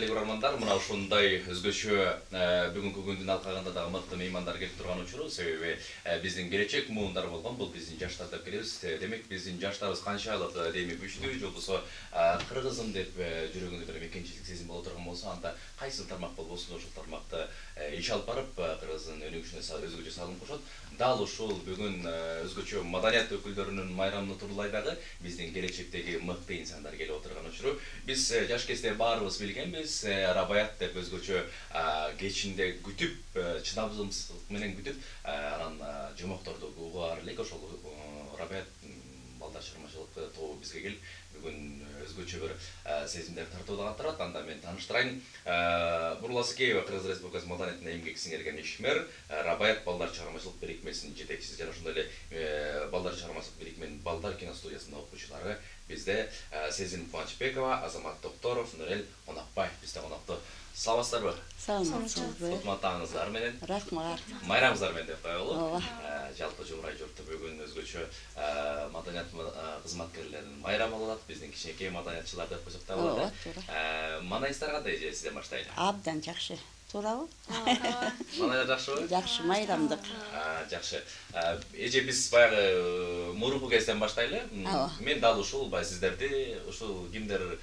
урматтуу көрөрмандар, мына ушундай өзгөчө бүгүнкү күндүн алкагында дагы мыкты меймандар келип турган учуру, себеби биздин келечек муундар болгон, бул биздин жаштар деп келебиз. Демек биздин жаштарыбыз канчалык деми күчтүү, же болбосо кыргызым деп жүрөгүндө бир мекенчилик сезим боло турган болсо, анда кайсы тармак болбосун ошол тармакта иш алып барып, кыргыздын өнүгүшүнө өзгөчө салым кошот. Дал ушул бүгүн өзгөчө маданият өкүлдөрүнүн майрамына турлай дагы биздин келечектеги мыкты инсандар келип отурган учуру. Биз жаш кезде баарыбыз билгенбиз, Рабаят деп өзгөчө кечинде күтүп, чыдамсыздык менен күтүп, анан жомокторду угар элек. Ошол Рабаят балдар чыгармачылык тобу бизге келип, бүгүн өзгөчө бир сезимдер тартууга катышат. Анда мен тааныштырайын. Бурула Аскеева, Кыргыз Республикасы Маданиятына эмгек сиңерген ишмер, Рабаят балдар чыгармачылык бирикмесинин жетекчиси жана ошондой эле балдар чыгармачылык бирикменин балдар киностудиясынын окуучулары. Бизде Сезим Кубанычбекова, Азамат Токторов, Нурел Конакбаев бизде конокто. Саламатсыздарбы? Саламатсызбы. Кутматтарыңыздар менен. Рахмат. Майрамыңыздар менен деп коелу. Жалпы Жумрай журту бүгүн өзгөчө маданият кызматкерлеринин майрамы болот. Биздин кичинекей маданиятчылар деп койсок да болот. Манайыңыздар кандай же сизден баштайлы? Абдан жакшы. Туурабы? Манайлар жакшыбы? Жакшы, майрамдык. Жакшы. Эже биз баягы мурунку кезден баштайлы. Мен дал ушул сиздерди, ушул кимдер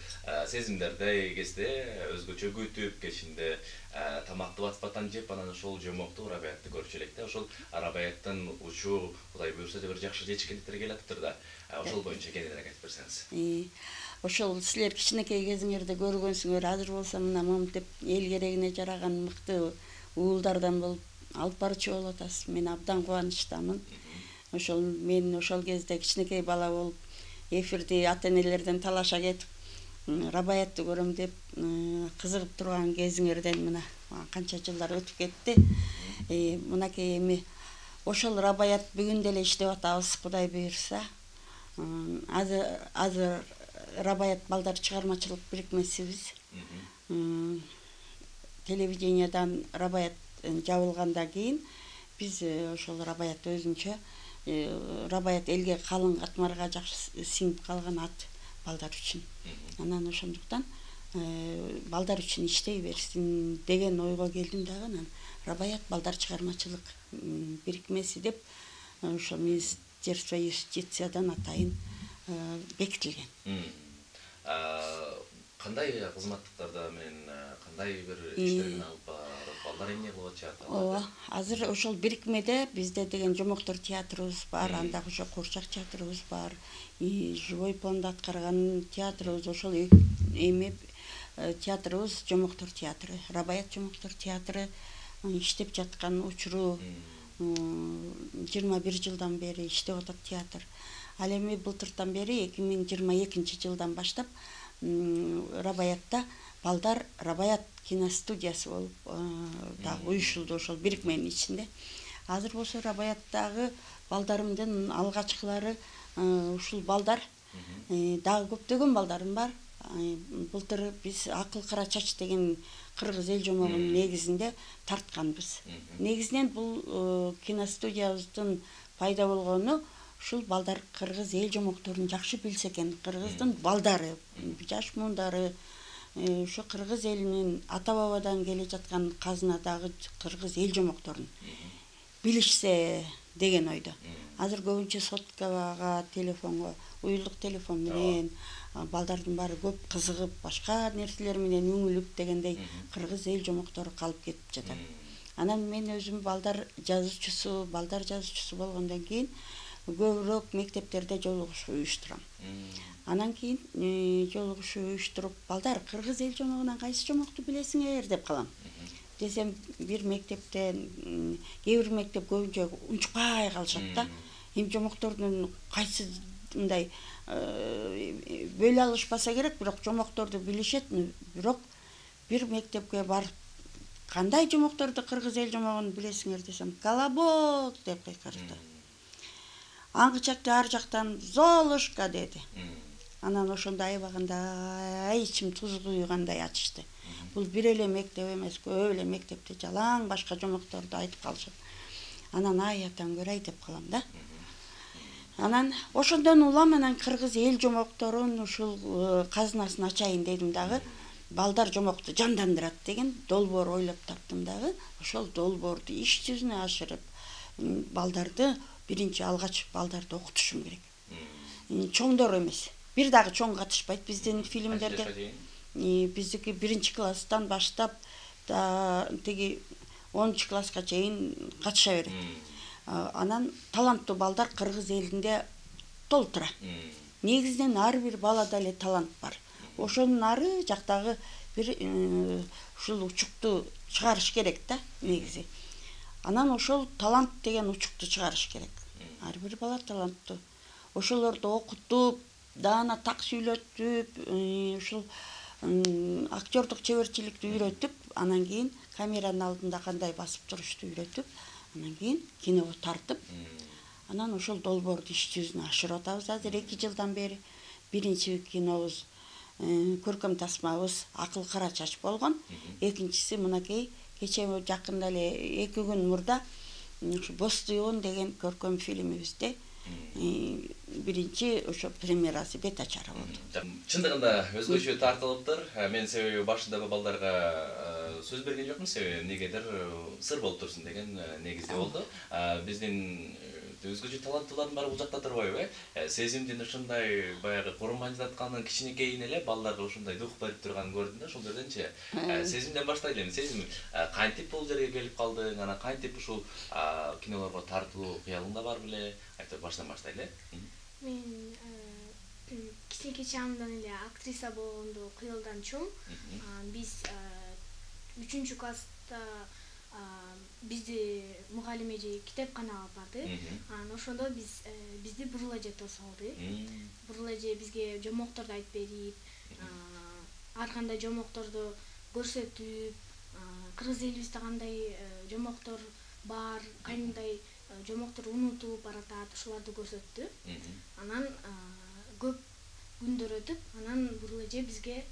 сезимдердей кезде өзгөчө күтүп, кечинде тамакты батпатан жеп, анан ошол жомокту Рабаятты көрчү элек да. Ошол Рабаяттын учу, Кудай буйрса, бир жакшы жетишкендиктер келатыптыр да. Ошол боюнча кененирээк айтып берсеңиз. Ошол силер кичинекей кезиңерде көргөнсүңөр, азыр болсо мына момунтип эл керегине жараган мыкты уулдардан болуп алып барчу болуп атасыз. Мен абдан кубанычтамын. Ошол мен ошол кезде кичинекей бала болуп эфирди ата-энелерден талаша кетип, Рабаятты көрөм деп кызыгып турган кезиңерден мына канча жылдар өтүп кетти. Мынакей эми ошол Рабаят бүгүн деле иштеп атабыз, Кудай буйрса. Азыр Рабаят балдар чыгармачылык бирикмесибиз. Телевидениядан Рабаят жабылгандан кийин биз ошол Рабаят өзүнчө Рабаят элге калың катмарга жакшы сиңип калган ат балдар үчүн. Анан ошондуктан балдар үчүн иштей берсин деген ойго келдим дагы. Анан Рабаят балдар чыгармачылык бирикмеси деп ошо Министерство юстициядан атайын бекитилген. Кандай кызматтыктарда менен кандай бир иштерин алып барып балдар эмне кылып атышат? Ооба, азыр ошол бирикмеде бизде деген жомоктор театрыбыз бар, анда ошо Курчак театрыбыз бар, живой планда аткарган театрыбыз, ошол эми театрыбыз жомоктор театры, Рабаят жомоктор театры иштеп жаткан учуру 21 жылдан бери иштеп атат театр. Ал эми былтыртан бери 2022 жылдан баштап Рабаятта балдар Рабаят киностудиясы болуп дагы уюшулду ошол бирикменин ичинде. Азыр болсо Рабаяттагы балдарымдын алгачкылары ушул балдар, дагы көптөгөн балдарым бар. Былтыр биз Акыл Кара Чач деген кыргыз эл жомогунун негизинде тартканбыз. Негизинен бул киностудиябыздын пайда болгону ушул балдар кыргыз эл жомокторун жакшы билсе экен, кыргыздын балдары, жаш муундары, ошо кыргыз элинин ата бабадан келе жаткан казынадагы кыргыз эл жомокторун билишсе деген ойдо. Азыр көбүнчө соткага, телефонго, уюлдук телефон менен балдардын баары көп кызыгып, башка нерселер менен үңүлүп дегендей кыргыз эл жомоктору калып кетип жатат. Анан мен өзүм балдар жазуучусу болгондон кийин көбүрөөк мектептерде жолугушуу уюштурам. Анан кийин жолугушуу уюштуруп, балдар кыргыз эл жомогунан кайсы жомокту билесиңер деп калам. Десем, бир мектепте, кээ бир мектеп көбүнчө унчукпай калышат да. Эми жомоктордун кайсы мындай бөлө алышпаса керек, бирок жомокторду билишет, бирок бир мектепке барып кандай жомокторду кыргыз эл жомогун билесиңер десем, колобок деп кыйкырды. Аңгычакты ар жактан Золушка деди. Анан ошондо аябаганда ичим туз куйгандай ачышты. Бул бир эле мектеп эмес, көп эле мектепте жалаң башка жомокторду айтып калышат. Анан аятан көрөй деп калам да. Анан ошондон улам анан кыргыз эл жомокторун ушул казынасын ачайын дедим дагы. балдар жомокту жандандырат деген долбоор ойлоп таптым дагы. Ошол долбоорду иш жүзүнө ашырып, балдарды биринчи алгач балдарды окутушум керек. Чоңдор эмес. Бир дагы чоң катышпайт биздин фильмдерде. Биздики 1-класстан баштап тиги 10-класска чейин катыша берет. Анан таланттуу балдар кыргыз элинде толтура. Негизинен ар бир балада эле талант бар. Ошонун ары жактагы бир ушул учукту чыгарыш керек да негизи. Анан ошол талант деген учукту чыгарыш керек. Ар бир бала таланттуу. Ошолорду окутуп, даана так сүйлөтүп, ушул актёрдук чеберчиликти үйрөтүп, анан кийин камеранын алдында кандай басып турушту үйрөтүп, анан кийин киного тартып, анан ошол долбоорду иш жүзүнө ашырып атабыз. Азыр 2 жылдан бери биринчи кинобуз, көркөм тасмабыз Акыл кара чач болгон. Экинчиси мынакей кече жакында эле 2 күн мурда Боз туйгун деген көркөм фильмибизде биринчи ошо премьерасы бет ачары болду. Чындыгында өзгөчө тартылыптыр. Мен себеби башында балдарга сөз берген жокмун, себеби эмнегедир сыр болуп турсун деген негизде болду. Биздин өзгөчө таланттуулардын баары бул жакта турбайбы? Сезимдин ушундай баягы курманжатканын кичинекейин эле балдарга ушундай дух берип турганын көрдүм да, ошол жерденчи. Сезимден баштайлы эми. Сезим кантип бул жерге келип калдың, анан кантип ушул кинолорго тартылуу кыялыңда бар беле? Айтып баштан баштайлы. Мен кичинекей чагымдан эле актриса болгонду кыялданчумун. Биз 3-класста бизди мугалим эже китепканага алып барды. Анан ошондо бизди Бурул эже тосуңду. Бурул эже бизге жомокторду айтып берип, ар кандай жомокторду көрсөтүп, кыргыз элибизде кандай жомоктор бар, кандай жомоктор унутулуп баратат, ушуларды көрсөттү. Анан көп күндөр өтүп, анан Бурул эже бизге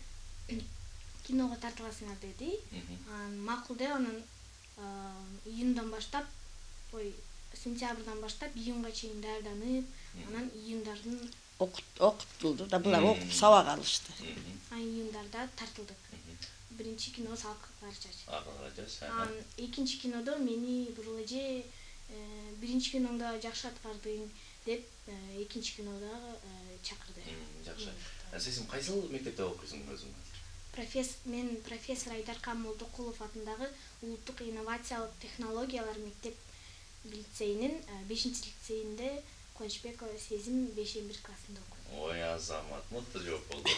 киного тартыласыңар деди. Макул деп анан июндан баштап, сентябрдан баштап июнга чейин даярданып, анан июндардын окутулду да, булар окуп сабак алышты. Июндарда тартылдык. Биринчи кинобуз Акыл кара чач. Акыл кара чач. Экинчи кинодо мени Бурул эже биринчи киноңда жакшы аткардың деп экинчи кинода чакырды. Жакшы. Сиз кайсыл мектепте окуйсуң өзүң? Мен профессор Айдаркан Молдокулов атындагы Улуттук инновациялык технологиялар мектеп лицейинин 5-лицейинде Кубанычбекова Сезим 5-1 классында окуйм. Ой, азамат, мыкты жооп болду.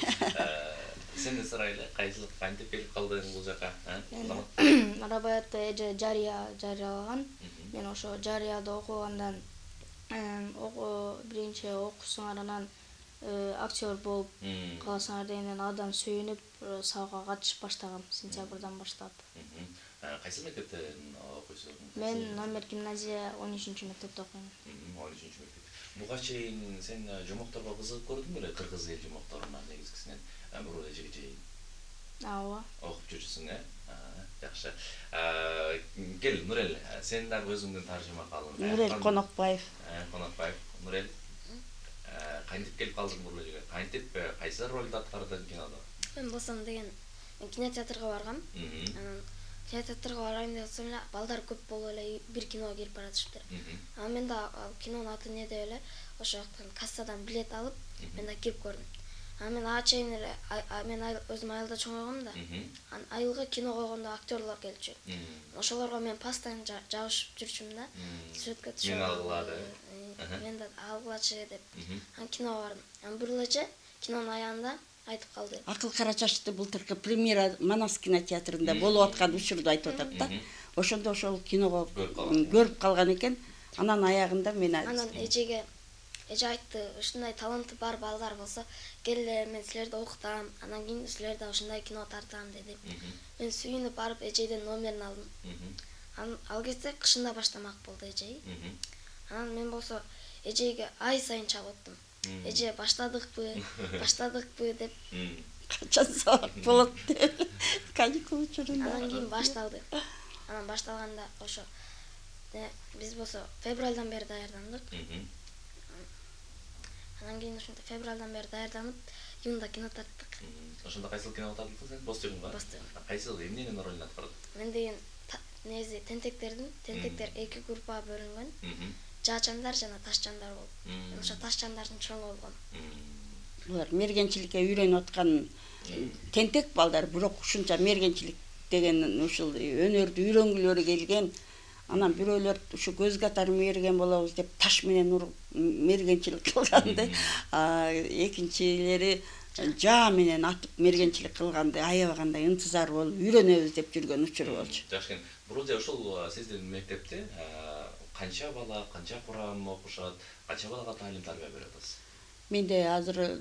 Сени сурайлы, кайсыл кантип келип калдың бул жака? Рабаятты эже жарыялаган. Мен ошо жарыяда окугандан биринчи окусуңар, анан актер болуп каласыңар дегенден абдан сүйүнүп сабакка катышып баштагам сентябрдан баштап. Кайсы мектепте окуйсуң? Мен номер гимназия 13-мектепте окуйм. 13 мектеп. Буга чейин сен жомокторго кызыгып көрдүң беле, кыргыз эл жомокторуна негизгисинен Бурул эжеге чейин? Ооба. Окуп жүрсүң, жакшы. Кел, Нурел, сен дагы өзүңдүн таржыма калың. Нурел Конокбаев. Нурел, кантип келип калдың Бурул эжеге? Кантип, кайсы ролду аткардың кинодо? Мен Босон деген кинотеатрга баргам. Анан кинотеатрга барайын деп атсам эле балдар көп болуп эле бир киного кирип баратышыптыр. Анан мен да кинонун аты эмне деп эле ошол жактан кассадан билет алып, мен да кирип көрдүм. Анан мен ага чейин эле мен өзүм айылда чоңойгом да. Анан айылга кино койгондо актерлор келчү. Ошолорго мен постоянно жабышып жүрчүмүн да. Сүрөткө түшүп. Мен алгылады. Мен да алгылачы деп. Анан киного бардым. Анан Бурул эже кинонун аягында айтып калды. Акыл кара чачты былтыркы премьера Манас кинотеатрында болуп аткан учурду айтып атат да. Ошондо ошол киного көрүп калган экен. Анан аягында мен Анан эже айтты, ушундай таланты бар балдар болсо, келиңер, мен силерди окутам, анан кийин силерди ушундай кино тартам деди. Мен сүйүнүп барып эжеден номерин алдым. Анан ал кезде кышында баштамак болду эже. Анан мен болсо эжеге ай сайын чалып аттым. Эже баштадыкпы деп. Качан сабак болот деп. Каникул учурунда. Анан кийин башталды. Анан башталганда ошо биз болсо февралдан бери даярдандык. Анан кийин ушинтип февралдан бери даярданып, июнда кино тарттык. Ошондо кайсыл кино тартылдың сен? Бостыгынга? Бостыгынга. Кайсыл эмненин ролун аткарды? Мен деген негизи тентектер эки группага бөлүнгөн. Жаачандар жана ташчандар болуп. Ошо ташчандардын чоңу болгом. Булар мергенчиликке үйрөнүп аткан тентек балдар, бирок ушунча мергенчилик деген ушул өнөрдү үйрөнгүлөрү келген. Анан бирөөлөр ушу көз катары мерген болобуз деп таш менен уруп мергенчилик кылганды. Экинчилери жаа менен атып мергенчилик кылганды аябагандай ынтызар болуп үйрөнөбүз деп жүргөн учур болчу. Жакшы. Бурулжа ушул сиздин мектепте канча бала, канча курам окушат, канча балага таалим тарбия берип атасыз? Менде азыр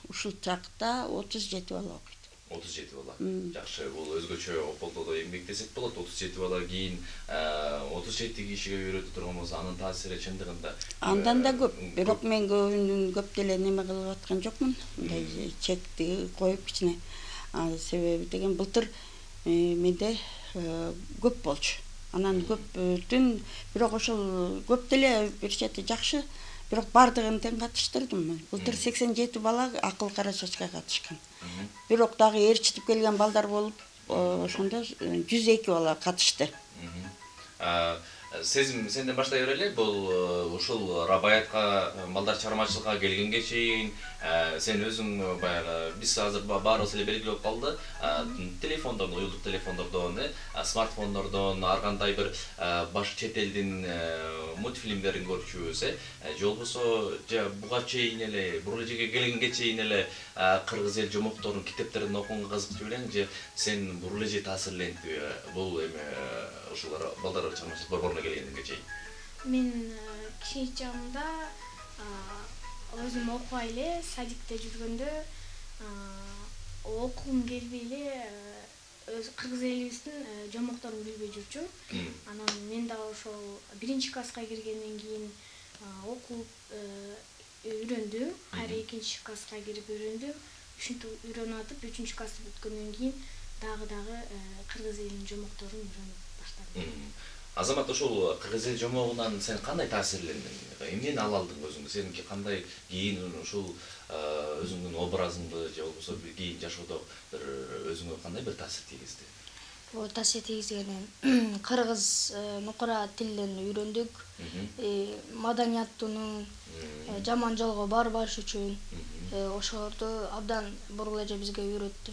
ушул чакта 37 бала окуйт. 37 бала. Жакшы, бул өзгөчө Ополдодо эмгектесек болот. 37 бала кийин 37 кишиге үйрөтүп турган болсо, анын таасири чындыгында андан да көп. Бирок мен көп деле неме кылып аткан жокмун. Мындай чекти коюп кичине. Себеби деген былтыр менде көп болчу. Анан көптүн, бирок ошол көп деле бир чети жакшы. Бирок бардыгын тең катыштырдым. Былтыр 87 бала акыл карашачка катышкан. Бирок дагы ээрчитип келген балдар болуп, ошондо 102 бала катышты. Сенден баштай берели, бул ушул Рабаятка балдар чыгармачылыкка келгенге чейин сен өзүң баягы биз азыр баарыбыз эле белгилеп калды, телефондон, уюлдук телефондордон, смартфондордон ар кандай бир баш чет элдин мультфильмдерин көрчүбүз, же болбосо буга чейин эле, Бурулежеге келгенге чейин эле кыргыз эл жомокторунун китептерин окуганга кызыкчу белең, же сен Бурулеже таасирленди бул эме ушулар балдар чыгармачылык борборуна келгенге чейин? Мен кичине чагымда өзүм окубай эле садикте жүргөндө окугум келбей эле өз кыргыз элибиздин жомокторун билбей жүрчү. Анан мен дагы ошол 1-класска киргенден кийин окуп үйрөндүм. Кайра 2-класска кирип үйрөндүм. Ушинтип үйрөнүп атып 3-классты бүткөндөн кийин дагы кыргыз элинин жомокторун үйрөнүп баштадым. Азамат, ошол кыргыз эл жомогунан сен кандай таасирлендиң? Эмнени ала алдың өзүңө? Сеники кандай кийин ушул өзүңдүн образыңды же болбосо кийин жашоодо бир өзүңө кандай бир таасир тийгизди? Бул таасир тийгизгени кыргыз нукура тилин үйрөндүк. Маданияттуу жаман жолго барбаш үчүн ошолорду абдан Бурулеже бизге үйрөттү.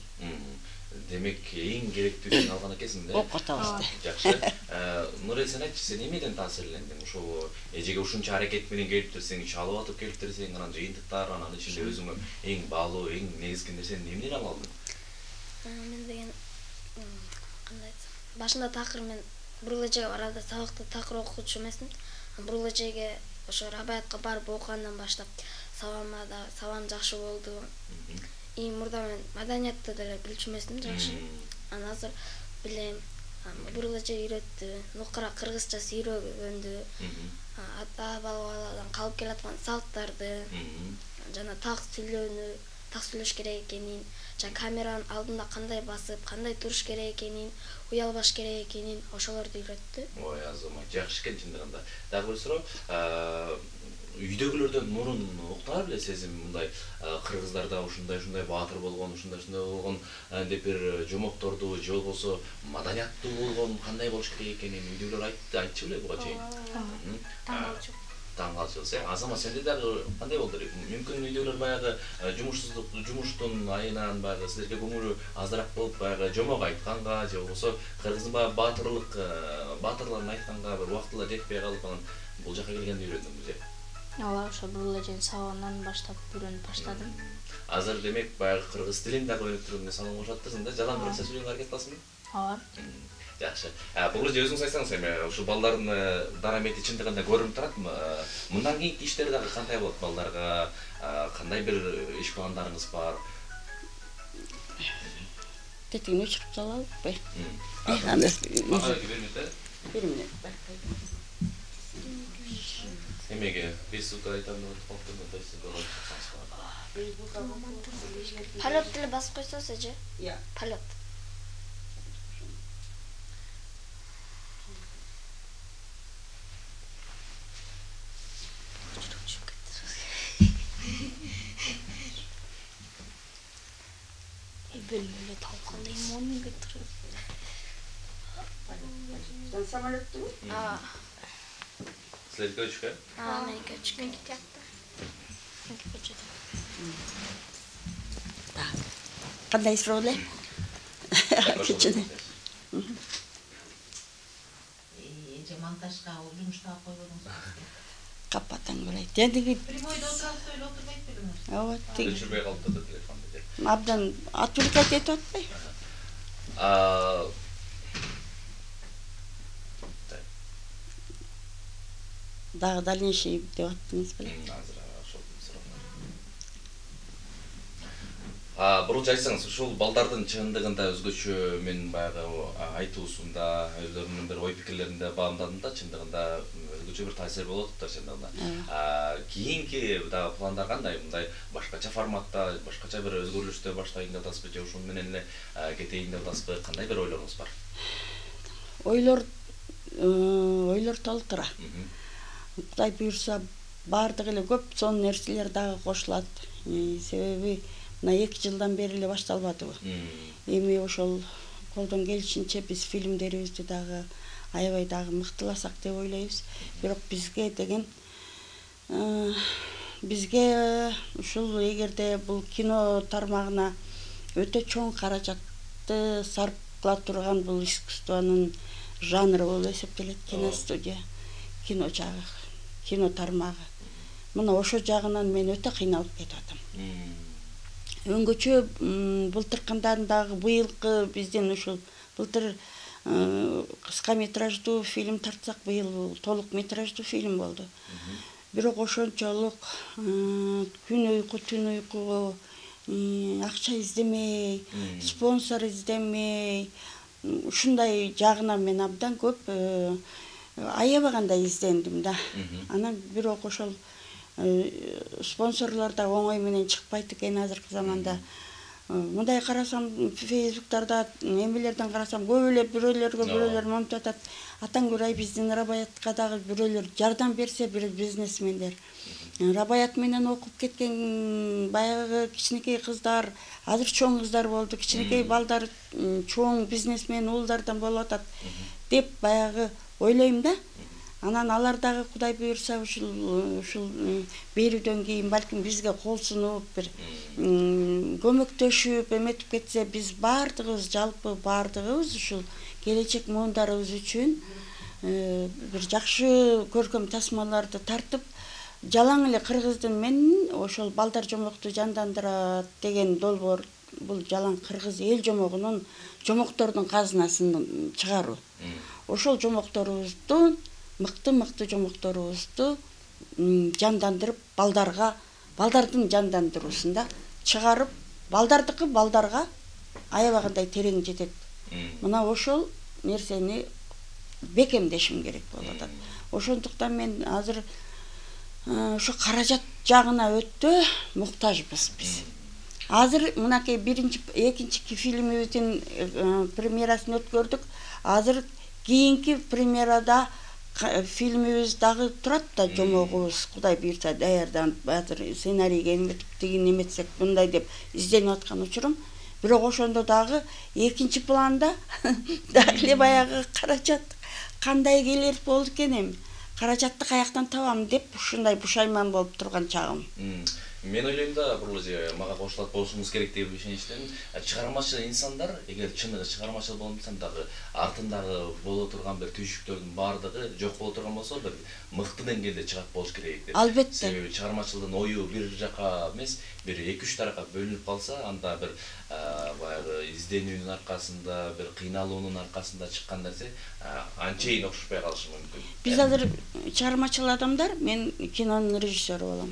Демек, эң керектүүсүн алган экенсиң да? Окутабыз. Жакшы. Нурел, сен айтчы, сен эмнеден таасирлендиң? Ошол эжеге ушунча аракет менен келиптирсең, чалып атып келиптирсең, анан жыйынтыктар, анан ичинде өзүңө эң баалуу, эң негизги нерсени эмнеден ала алдың? Мен деген кандай айтсам, башында такыр мен Бурулежеге барада сабакта такыр окуучу эмесмин. Бурулежеге ошо Рабаятка барып окугандан баштап сабам жакшы болду. Мурда мен маданиятты деле билчү эмесмин жакшы. Анан азыр билем, Бурулеже үйрөттү, нукура кыргызчасы үйрөнгөндү, ата баладан калып келаткан салттарды, жана так сүйлөш керек экенин, жана камеранын алдында кандай басып, кандай туруш керек экенин, уялбаш керек экенин ошолорду үйрөттү. Ой, Азамат, жакшы экен чындыгында. Дагы бир суроо, үйдөгүлөрдөн мурун уктар беле сезим мындай кыргыздарда ушундай баатыр болгон, ушундай болгон деп бир жомокторду же болбосо маданияттуу болгон кандай болуш керек экенин үйдөгүлөр айтчу беле буга чейин? Таң калчу. Азамат, сенде дагы кандай болду? Мүмкүн үйдөгүлөр баягы жумуштун айынан баягы силерге көңүлү азыраак болуп, баягы жомок айтканга же болбосо кыргыздын баягы баатырларын айтканга бир убактылар жетпей калып, анан бул жака келгенде үйрөндүңбү же? Ооба, ошо Бурулеженин сабагынан баштап үйрөнүп баштадым. Азыр демек баягы кыргыз тилин дагы өнүктүрүүгө салым кошуптурсуң да, жалаң кыргызча сүйлөгөнгө аракет кыласыңбы? Ооба. Жакшы. Бурулеже өзүңүз айтсаңыз эми, ушу балдардын дарамети чындыгында көрүнүп турат. Мындан кийинки иштер дагы кандай болот балдарга? Кандай бир иш пландарыңыз бар? Тетигин өчүрүп салалыкпы? Мага бермейт. Бир минут. Эмеге 5 сутка айтам деп калдым да, Полет деле басып койсоңуз эже? Иә. Полет. бөлмөлө талкандайм монун көтөрүп. Самолетту? Силерге өчкө? Меники өчкө. Меники тиякта. Так. Кандай суроо эле? Кичине. Эже монтажга жумуштап койбодуңуз. Капаттан көрөйт. Дендиги Прямойдо отурасыз эле отурбайт белиңиз. ооба тиги Өчүрбөй калыптыр телефонду деп. абдан отвлекать этип атпайбы? Дагы дальнейший деп аттыңыз беле? Азыр ошол Бурулчу айтсаңыз, ушул балдардын чындыгында өзгөчө мен баягы айтуусунда, өздөрүнүн бир ой пикирлеринде баамдадым да, чындыгында өзгөчө бир таасир болуп атыптыр чындыгында. Кийинки дагы пландар кандай? Мындай башкача форматта, башкача бир өзгөрүлүштө баштайын деп атасызбы, же ушун менен эле кетейин деп атасызбы? Кандай бир ойлоруңуз бар? Ойлор толтура. Кудай буйрса, баардык эле көп сонун нерселер дагы кошулат. Себеби мына 2 жылдан бери эле башталбадыбы? Эми ошол колдон келишинче биз фильмдерибизди дагы аябай дагы мыктыласак деп ойлойбуз. Бирок бизге ушул эгерде бул кино тармагына өтө чоң каражатты сарп кыла турган бул искусствонун жанры болуп эсептелет киностудия, кино жагы, кино тармагы. Мына ошол жагынан мен өтө кыйналып кетип атам. Өңгөчө былтыркындан дагы быйылкы бизден ушул былтыр кыска метраждуу фильм тартсак, быйыл толук метраждуу фильм болду. Бирок ошончолук күн уйку акча издемей, спонсор издемей, ушундай жагынан мен абдан көп аябагандай издендим да. Анан бирок ошол спонсорлор да оңой менен чыкпайт экен азыркы заманда. Мындай карасам, Фейсбуктарда эмелерден карасам, көп эле бирөөлөр монтуп атат. Атаң көрөй биздин Рабаятка дагы бирөөлөр жардам берсе, бир бизнесмендер. Рабаят менен окуп кеткен баягы кичинекей кыздар, азыр чоң кыздар болду, кичинекей балдар чоң бизнесмен уулдардан болуп атат деп баягы ойлойм да. Анан алар дагы Кудай буйрса ушул берүүдөн кийин балким бизге кол сунуп, бир көмөктөшүп, эметип кетсе, биз баардыгыбыз, жалпы баардыгыбыз ушул келечек муундарыбыз үчүн бир жакшы көркөм тасмаларды тартып, жалаң эле кыргыздын мен ошол балдар жомокту жандандырат деген долбоор, бул жалаң кыргыз эл жомогунун жомоктордун казынасын чыгаруу. Ошол жомокторубузду мыкты жомокторубузду жандандырып, балдардын жандандыруусунда чыгарып, балдардыкы балдарга аябагандай терең жетет. Мына ошол нерсени бекемдешим керек болуп атат. Ошондуктан мен азыр ошо каражат жагына өтө муктажбыз биз. Азыр мынакей экинчи фильмибиздин премьерасын өткөрдүк. Азыр кийинки премьерада фильмибиз дагы турат да, жомогубуз Кудай буйрса даярданып, азыр сценарийге эметсек мындай деп изденип аткан учурум. Бирок ошондо дагы экинчи планда дагы эле баягы каражат кандай келер болду экен эми. Каражатты каяктан табам деп ушундай бушайман болуп турган чагым. Мен ойлойм да, Бурулчу, мага кошулат болушуңуз керек деп ишеничтен, чыгармачыл инсандар, эгер чыныгы чыгармачыл болсам дагы артындагы боло турган бир түйшүктөрдүн баардыгы жок боло турган болсо, бир мыкты деңгээлде чыгат болуш керек деп. Албетте. Себеби чыгармачылдын ою бир жака эмес, бир 2-3 тарапка бөлүнүп калса, анда бир баягы изденүүнүн аркасында, бир кыйналуунун аркасында чыккан нерсе анчейин окшошпой калышы мүмкүн. Биз азыр чыгармачыл адамдар, мен кинонун режиссеру болом.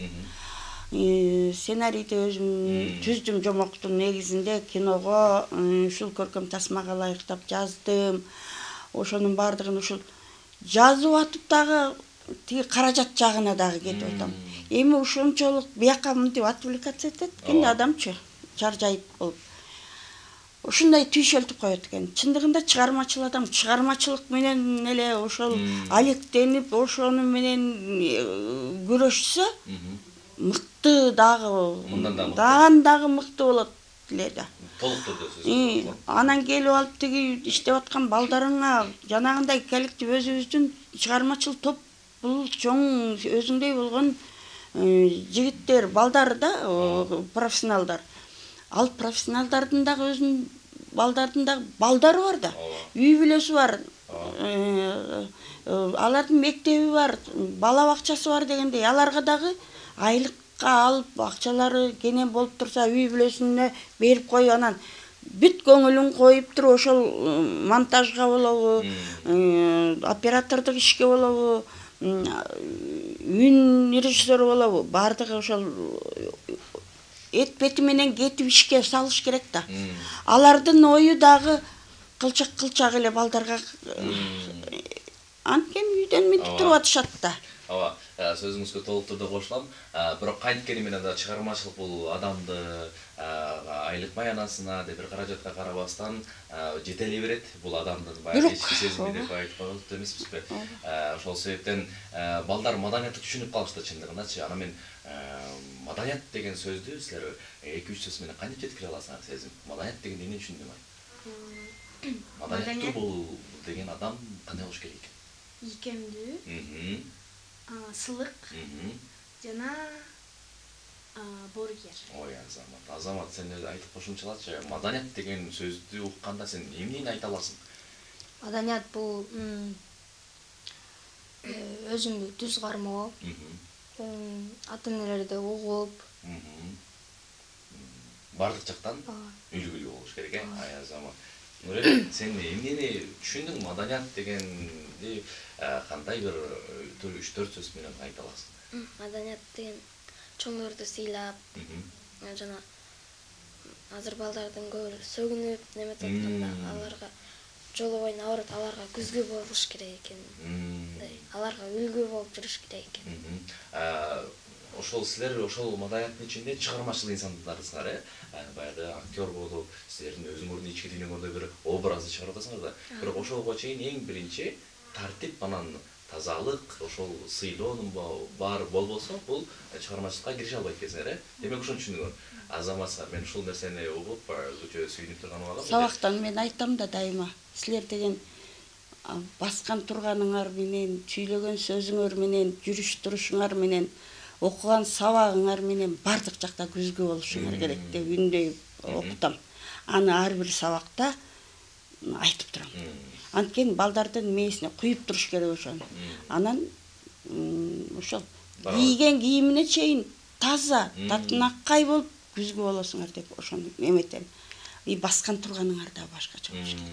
Сценарийди өзүм түздүм, жомоктун негизинде киного ушул көркөм тасмага ылайыктап жаздым. Ошонун баардыгын ушул жазып атып дагы тиги каражат жагына дагы кетип атам. Эми ушунчолук бияка мынтип отвлекаться этет экен адамчы, чаржайып болуп. Ушундай түйшөлтүп коет экен. Чындыгында чыгармачыл адам чыгармачылык менен эле ошол алектенип, ошону менен күрөшсө, мыкты дагы, мыкты болот эле да. толук түрдө сөз. Анан келип алып тиги иштеп аткан балдарыңа жанагындай коллектив өзүбүздүн чыгармачыл топ бул чоң өзүңдөй болгон жигиттер, балдар да, профессионалдар. Ал профессионалдардын дагы өзүнүн балдардын дагы балдары бар да. Үй бүлөсү бар. Алардын мектеби бар, бала бакчасы бар дегендей, аларга дагы айлыкка алып акчалары кенен болуп турса, үй бүлөсүнө берип коюп, анан бүт көңүлүн коюп туруп ошол монтажга болобу, оператордук ишке болобу, үн режиссер болобу, бардыгы ошол эт бети менен кетип ишке салыш керек да. Алардын ою дагы кылчак эле балдарга анткени үйдөн мынтип туруп атышат да. Ооба, сөзүңүзгө толук түрдө кошулам. Бирок канткен менен да чыгармачылык бул адамды айлык маянасына деп бир каражатка карабастан жетелей берет. Бул адамдын баягы ички сезими деп айтып коет эмеспизби? Ошол себептен балдар маданиятты түшүнүп калышты чындыгындачы. Ана мен маданият деген сөздү силер 2-3 сөз менен кантип жеткире аласыңар сезим? Маданият деген эмне түшүндүм? Маданияттуу бул деген адам кандай болуш керек? Ийкемдүү, сылык жана боорукер. Ой, Азамат, сен айтып кошумчалачы. Маданият деген сөздү укканда сен эмнени айта аласың? Маданият бул өзүңдү түз кармоо, ата-энелерди угуп, бардык жактан үлгүлүү болуш керек, Азамат. Сен эмнени түшүндүң? Маданият дегенди кандай бир 3-4 сөз менен айта аласың? Маданият деген чоңдорду сыйлап, жана азыр балдардын көбү сөгүнүп, неметип атканда аларга жолу боюна барып, аларга күзгү болуш керек экен. Аларга үлгү болуп жүрүш керек экен. Ошол силер ошол маданияттын ичинде чыгармачыл инсандарсыңар, баягы актер болуп, силердин өзүңөрдүн ички дүйнөңөрдө бир образды чыгарып атасыңар да. Бирок ошолго чейин эң биринчи тартип, анан тазалык, ошол сыйлоонун баары болбосо, бул чыгармачылыкка кирише албайт экенсиңер, Демек ошону түшүндүңөр. Азамат, мен ушул нерсени угуп, өтө сүйүнүп турганыма калам. Сабактан мен айтам да дайыма, силер деген баскан турганыңар менен, сүйлөгөн сөзүңөр менен, жүрүш турушуңар менен, окуган сабагыңар менен бардык жакта күзгү болушуңар керек деп үндөй окутам. Аны ар бир сабакта айтып турам. Анткени балдардын мээсине куюп туруш керек ошону. Анан ошол кийген кийимине чейин таза, татынаккай болуп күзгү болосуңар деп ошону эметем. Баскан турганыңар да башкача болуш керек.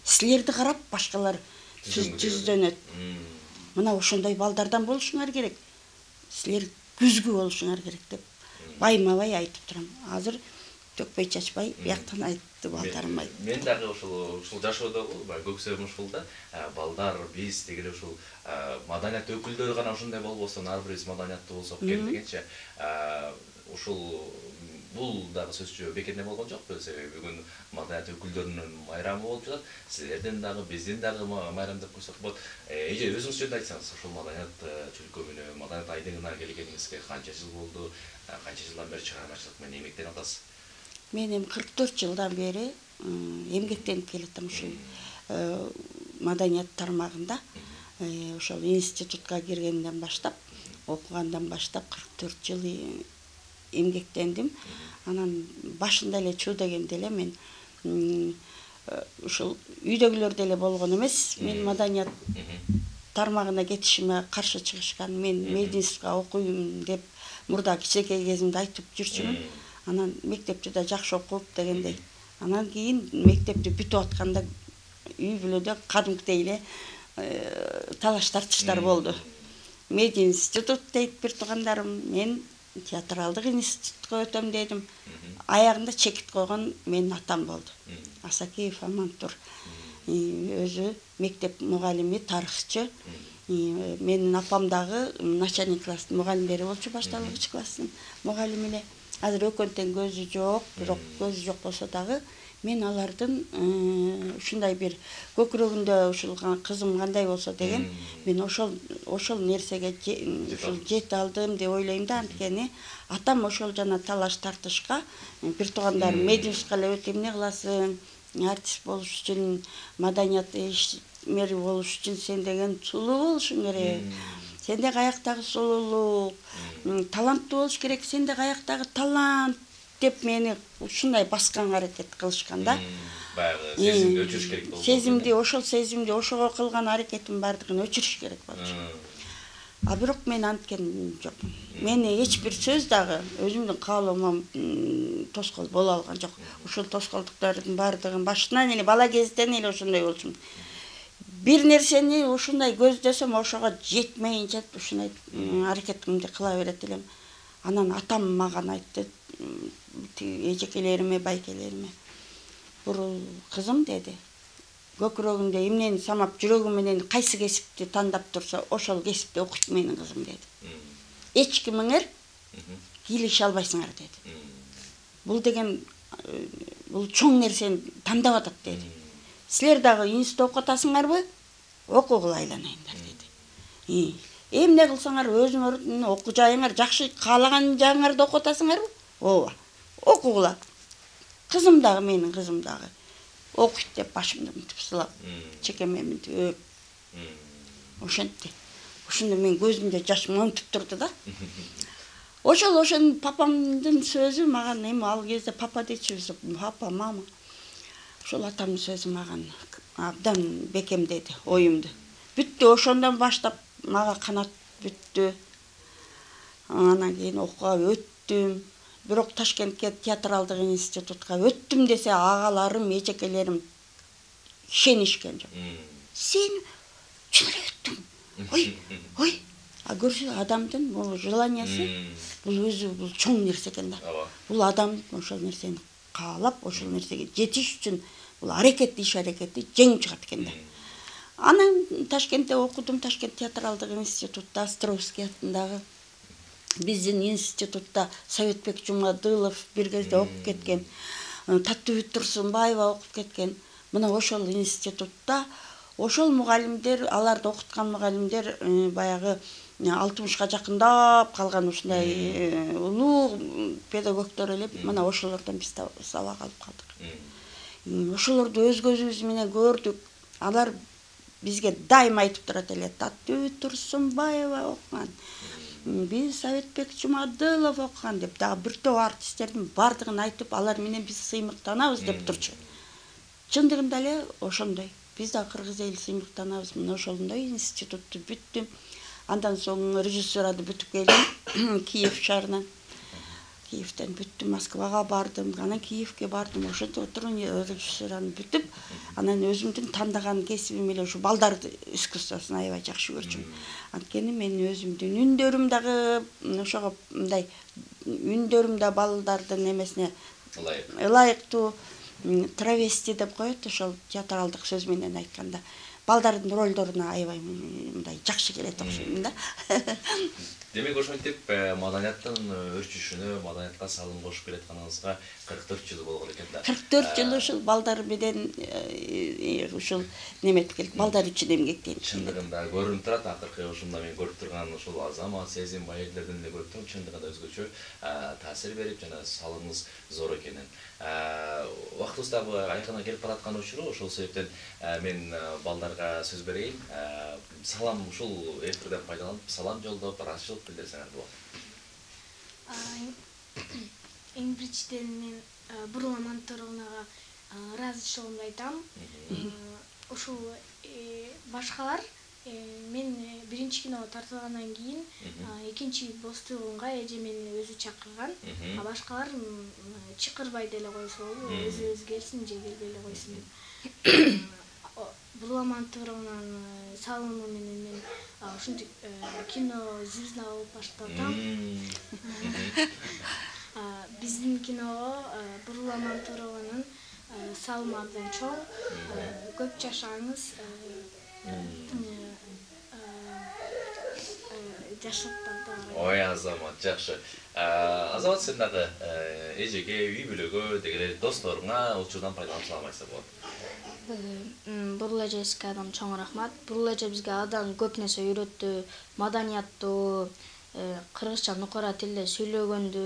Силерди карап башкалар түздөнөт. Мына ошондой балдардан болушуңар керек. Силер күзгү болушуңар керек деп байма-бай айтып турам. Азыр төкпөй чачпай бияктан айтты балдарым ай. Мен дагы ушул жашоодогу көксөм ушул да балдар биз дегеле ушул маданият өкүлдөрү гана ошондой болбосо, ар бирибиз маданияттуу болсок экен дегенчи, ушул бул дагы сөзчү бекерне болгон жокпу? Себеби бүгүн маданият өкүлдөрүнүн майрамы болуп жатат. Силердин дагы, биздин дагы майрам деп койсок болот. Эже өзүңүз жөнүндө айтсаңыз, ошол маданият чөлкөмүнө, маданият айдыңына келгениңизге канча жыл болду? Канча жылдан бери чыгармачылык менен эмгектенип атасыз? Мен эми 44 жылдан бери эмгектенип келатам ушул маданият тармагында. Ошол институтка киргенден баштап, окугандан баштап 44 жыл эмгектендим. Анан башында эле чуу дегенде эле мен ушул үйдөгүлөр деле болгон эмес. Мен маданият тармагына кетишиме каршы чыгышкан. Мен мединститутка окуйм деп мурда кичинекей кезимде айтып жүрчүмүн. Анан мектепти да жакшы окуп дегендей. Анан кийин мектепти бүтүп атканда үй бүлөдө кадимкидей эле талаш тартыштар болду. Мединститут дейт бир туугандарым, мен театралдык институтка өтөм дедим. Аягында чекит койгон менин атам болду. Асакеев Амантур. Өзү мектеп мугалими, тарыхчы. Менин апам дагы начальник класстын мугалимдери болчу, башталгыч класстын мугалими эле. Азыр өкөнтен көзү жок, бирок көзү жок болсо дагы мен алардын ушундай бир көкүрөгүндө ушул кызым кандай болсо деген мен ошол нерсеге ушул жете алдым деп ойлойм да. Анткени атам ошол жана талаш тартышка бир туугандарым медиумска эле өтө эмне кыласың, артист болуш үчүн, маданият ишмери болуш үчүн сен деген сулуу болушуң керек. Сенде каяктагы сулуулук, таланттуу болуш керек, сенде каяктагы талант деп мени ушундай басканга аракет кылышкан да. Баягы сезимди өчүрүш керек болду. Сезимди ошого кылган аракетим бардыгын өчүрүш керек болчу. А бирок мен анткен жок. Мени эч бир сөз дагы өзүмдүн каалоомон тоскоол боло алган жок. Ушул тоскоолдуктардын бардыгын башынан эле бала кезден эле ошондой болчумун. Бир нерсени ушундай көздөсөм ошого жетмейинче ушундай аракетимди кыла берет элем. Анан атам мага айтты, эжекелериме, байкелериме. Бурул кызым деди. Көкүрөгүндө эмнени самап жүрөгү менен кайсы кесипти тандап турса, ошол кесипти окуйт менин кызым деди. Эч кимиңер кийлеше албайсыңар деди. Бул деген бул чоң нерсени тандап атат деди. Силер дагы институтта окутасыңарбы? Окугула айланайындар деди. Эмне кылсаңар өзүңөрдүн окуу жайыңар жакшы каалаган жагыңарды окутасыңарбы? Ооба. Окугула. Кызым дагы менин кызым дагы окуйт деп башымды мынтип сылап, чекеме мынтип өп. Ошентти. Ошондо мен көзүмдө жаш монтуп турду да. Ошон папамдын сөзү маган эми ал кезде папа дейчүбүз, папа, мама. Ошол атамдын сөзү маган абдан бекемдеди оюмду. Бүттү, ошондон баштап мага канат бүттү. Анан кийин окууга өттүм. Бирок Ташкентке театралдык институтка өттүм десе агаларым, эжекелерим ишенишкен жок. Сен чын эле өттүң. Ой, а көрсө адамдын бул желаниясы, бул өзү бул чоң нерсе экен да. Бул адам ошол нерсени каалап, ошол нерсеге жетиш үчүн бул иш аракети жеңип чыгат экен да. Анан Ташкентте окудум, Ташкент театралдык институтта, Островский атындагы. Биздин институтта Советбек Жумадылов бир кезде окуп кеткен, Таттыбүт Турсунбаева окуп кеткен. Мына ошол институтта ошол мугалимдер, аларды окуткан мугалимдер баягы 60га жакындап калган ушундай улуу педагогдор эле мына ошолордон биз сабак алып калдык. Ошолорду өз көзүбүз менен көрдүк. Алар бизге дайыма айтып турат эле, Таттыбүт Турсунбаева окуган, биз Советбек Жумадылов окуган деп, дагы бир топ артисттердин бардыгын айтып, алар менен биз сыймыктанабыз деп турчу. Чындыгында эле ошондой. Биз да кыргыз эли сыймыктанабыз. Мына ошондой институтту бүттүм. Андан соң режиссураны бүтүп келдим Киев шаарынан. Киевтен бүттүм, Москвага бардым, анан Киевке бардым. Ошентип отуруп режиссураны бүтүп, анан өзүмдүн тандаган кесибим эле ушу балдар искусствосун аябай жакшы көрчүм. Анткени мен өзүмдүн үндөрүм дагы ошого мындай үндөрүм да балдардын эмесине ылайыктуу травести деп коет, ошол театралдык сөз менен айтканда. Балдардын ролдоруна аябай мындай жакшы келет окшойм да. Демек ошентип маданияттын өрчүшүнө, маданиятка салым кошуп келатканыңызга 44 жыл болгон экен да. 44 жыл ушул балдар менен ушул неметип келдик, балдар үчүн эмгектенип. Чындыгында көрүнүп турат, акыркы ушунда мен көрүп турган ушул азамат, сезим, байырлерден эле көрүп турам, чындыгында өзгөчө таасир берип жана салымыңыз зор экенин. Убактыбыз дагы айкына келип бараткан учуру, ошол себептен мен балдарга сөз берейин. Салам ушул эфирден пайдаланып, салам жолдоп, ыраазычылык билдирсеңер болот. Эң биринчиден мен Бурул Амантуровнага ыраазычылыгымды айтам. Ушул башкалар мен биринчи кино тартылгандан кийин экинчи бостугунга эже мени өзү чакырган. А башкалар чакырбай деле койсо болду, өзү келсин же келбей эле койсун деп. Бурул Амантуровнанын салымы менен мен ушинтип кино звезда болуп баштадым. Биздин киного Бурул Амантурованын салымы абдан чоң. Көп жашаңыз, жашаттан да. Ой, Азамат, жакшы. Азамат, сен дагы эжеге, үй бүлөгө, дегеле досторуңа учурдан пайдаланып салмайсың болот. Бурул эжесине адам чоң рахмат. Бурул эже бизге абдан көп нерсе үйрөттү, маданияттуу, кыргызча нукара тилде сүйлөгөндү,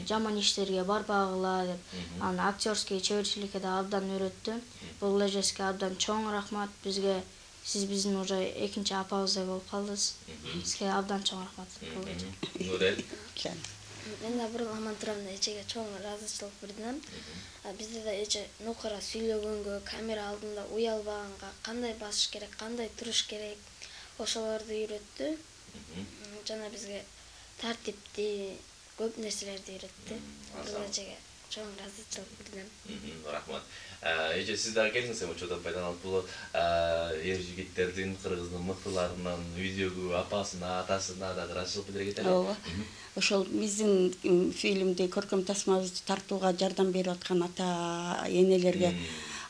жаман иштерге барбагыла деп, аны актерский чеберчиликке да абдан үйрөттү. Бурул эжесине абдан чоң рахмат. Бизге сиз биздин уже экинчи апабыздай болуп калдыңыз. Сизге абдан чоң рахмат. Нурел. Мен да бурул Аман Турамын эжеге чоң ыраазычылык билдирем. Бизде да эже нукара сүйлөгөнгө, камера алдында уялбаганга, кандай басыш керек, кандай туруш керек, ошолорду үйрөттү. Жана бизге тартипти, көп нерселерди үйрөттү. Бурул эжеге чоң ыраазычылык билдирем. Рахмат. Эже сиз дагы келиңиз, учурдан пайдаланып бул эр жигиттердин, кыргыздын мыктыларынын үйдөгү апасына, атасына дагы ыраазычылык билдире кетели. Ооба. Ошол биздин фильмди, көркөм тасмабызды тартууга жардам берип аткан ата энелерге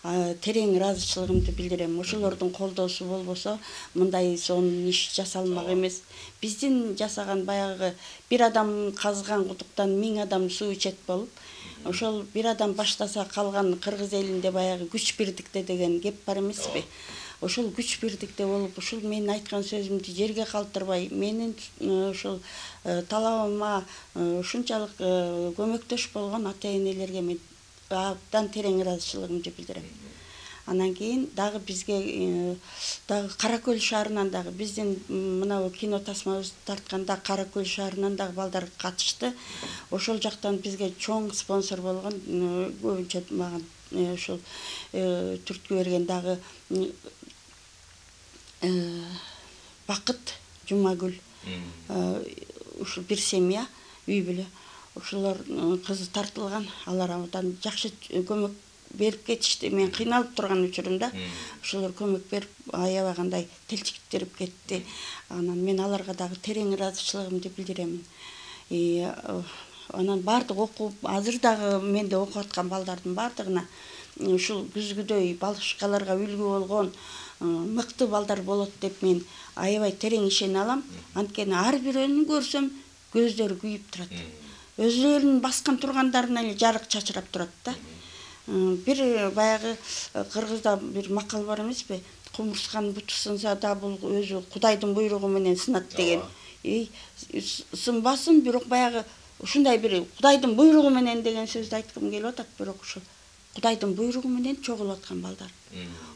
терең ыраазычылыгымды билдирем. Ошолордун колдоосу болбосо мындай сонун иш жасалмак эмес. Биздин жасаган баягы бир адам казган кудуктан 1000 адам суу ичет болуп, ошол бир адам баштаса калган кыргыз элинде баягы күч бирдикте деген кеп бар эмеспи? Ошол күч бирдикте болуп, ушул менин айткан сөзүмдү жерге калтырбай, менин ушул талабыма ушунчалык көмөктөш болгон ата энелерге мен абдан терең ыраазычылыгымды билдирем. Анан кийин дагы бизге дагы Каракөл шаарынан дагы биздин мына кино тасмабызды тартканда Каракөл шаарынан дагы балдар катышты. Ошол жактан бизге чоң спонсор болгон көбүнчө мага ушул түрткү берген дагы Бакыт Жумагүл, ушул бир семья, үй бүлө. Ошолор кызы тартылган, алар абдан жакшы көмөк берип кетишти. Мен кыйналып турган учурумда ошолор көмөк берип, аябагандай телчиктирип кетти. Анан мен аларга дагы терең ыраазычылыгымды билдиремин. Анан бардык окуп, азыр дагы менде окуп аткан балдардын бардыгына ушул күзгүдөй балышкаларга үлгү болгон мыкты балдар болот деп мен аябай терең ишене алам. Анткени ар бирөөнү көрсөм көздөрү күйүп турат. Өзлөрүнүн баскан тургандарына эле жарык чачырап турат да. Бир баягы кыргызда бир макал бар эмеспи? Кумурсканын буту сынса да бул өзү Кудайдын буйругу менен сынат деген. Сынбасын, бирок баягы ушундай бир Кудайдын буйругу менен деген сөздү айткым келип атат, бирок ушул Кудайдын буйругу менен чогулуп аткан балдар.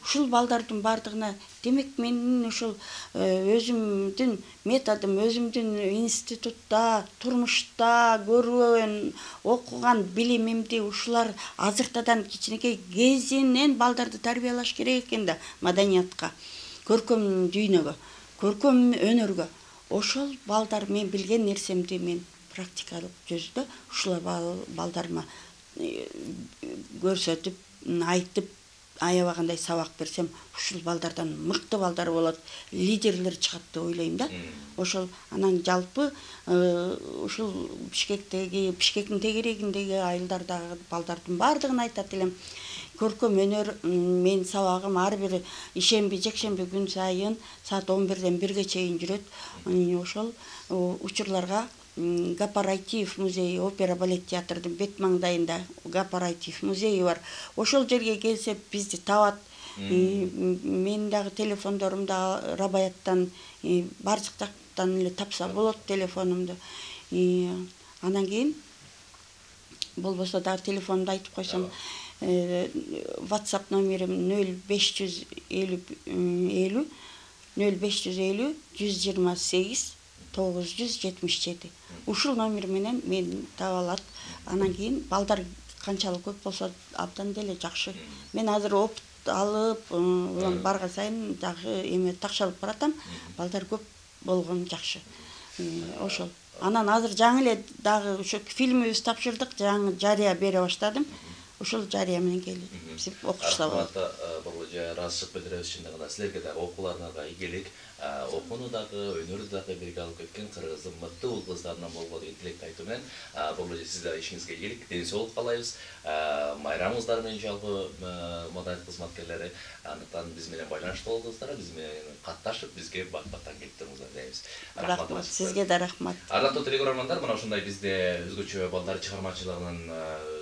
Ушул балдардын бардыгына демек менин ушул өзүмдүн методум, өзүмдүн институтта, турмушта көргөн, окуган билимимди ушулар азыртадан кичинекей кезинен балдарды тарбиялаш керек экен да маданиятка, көркөм дүйнөгө, көркөм өнөргө. Ошол балдар мен билген нерсемди мен практикалык жүздө ушул балдарыма көрсөтүп, айтып, аябагандай сабак берсем, ушул балдардан мыкты балдар болот, лидерлер чыгат деп ойлойм да. Ошол анан жалпы ушул Бишкектин тегерегиндеги айылдардагы балдардын бардыгын айтат элем. Көркөм өнөр мен сабагым ар бир ишемби, жекшемби күн сайын саат 11-ден 1-ге чейин жүрөт. Ошол учурларга Гапарайтиев музейи, опера балет театрдын бет маңдайында Гапарайтиев музейи бар. Ошол жерге келсе бизди табат. Мен дагы телефондорумда Рабаяттан бардык жактан эле тапса болот телефонумду. Анан кийин болбосо дагы телефонумду айтып койсом, WhatsApp номерим 0550 128 977. Ушул номер менен мен таба алат. Анан кийин балдар канчалык көп болсо абдан деле жакшы. Мен азыр опыт алып, барган сайын дагы эме такшалып баратам. Балдар көп болгон жакшы. Ошол. Анан азыр жаңы эле дагы ошо фильмибизди тапшырдык, жаңы жарыя бере баштадым. ушул жарыя менен келип окушса болот. Бұл разышып білдіріп ішінде ғана сілерге дағы оқуларынаға игелік, оқуну дағы, өнөрді дағы берге алып кеткен қырғыздың мытты ұл қыздарынан болуға деген тілекті айтумен, бұл сіздер ішіңізге игелік, денсаулық қалайбыз, майрамыңыздармен жалпы маданият қызматкерлері, андықтан бізменен байланышты болдыңыздар, бізмен қатташып, бізге бақ-бақтан келіп тұрыңыздар дейміз. Рахмат, сізге де рахмат. Ардақты телекөрермандар, мына ушундай бизде өзгөчө балдар чыгармачылыгынын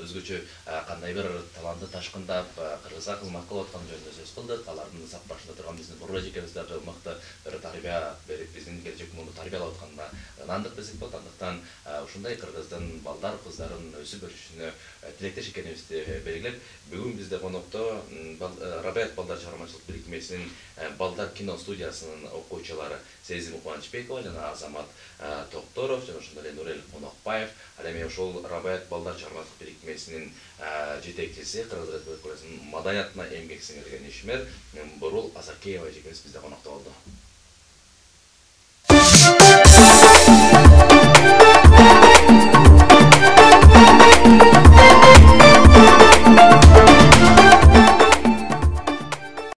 өзгөчө кандай бир талантты ташкындап Кыргызга кызмат кылып аткан жөнүндө сөз кылдык. Алардын сап башында турган биздин Бурула эжекебиз дагы мыкты бир тарбия берип биздин келечек муну тарбиялап атканына ынандык десек болот. Андыктан ушундай Кыргыздын балдар кыздарын өсүп өрүшүнө тилектеш экенибизди белгилеп, бүгүн бизде конокто Рабаят балдар чыгармачылык бирикмесинин балдар кино студиясынын окуучулары Сезим Кубанычбекова жана Азамат Токторов жана ошондой эле Нурел Конокбаев, ал эми ошол Рабаят балдар чыгармачылык бирикмесинин жетекчиси, Кыргыз Республикасынын маданиятына эмгек сиңирген ишмер Бурул Азакеева эжекебиз бизде конокто болду.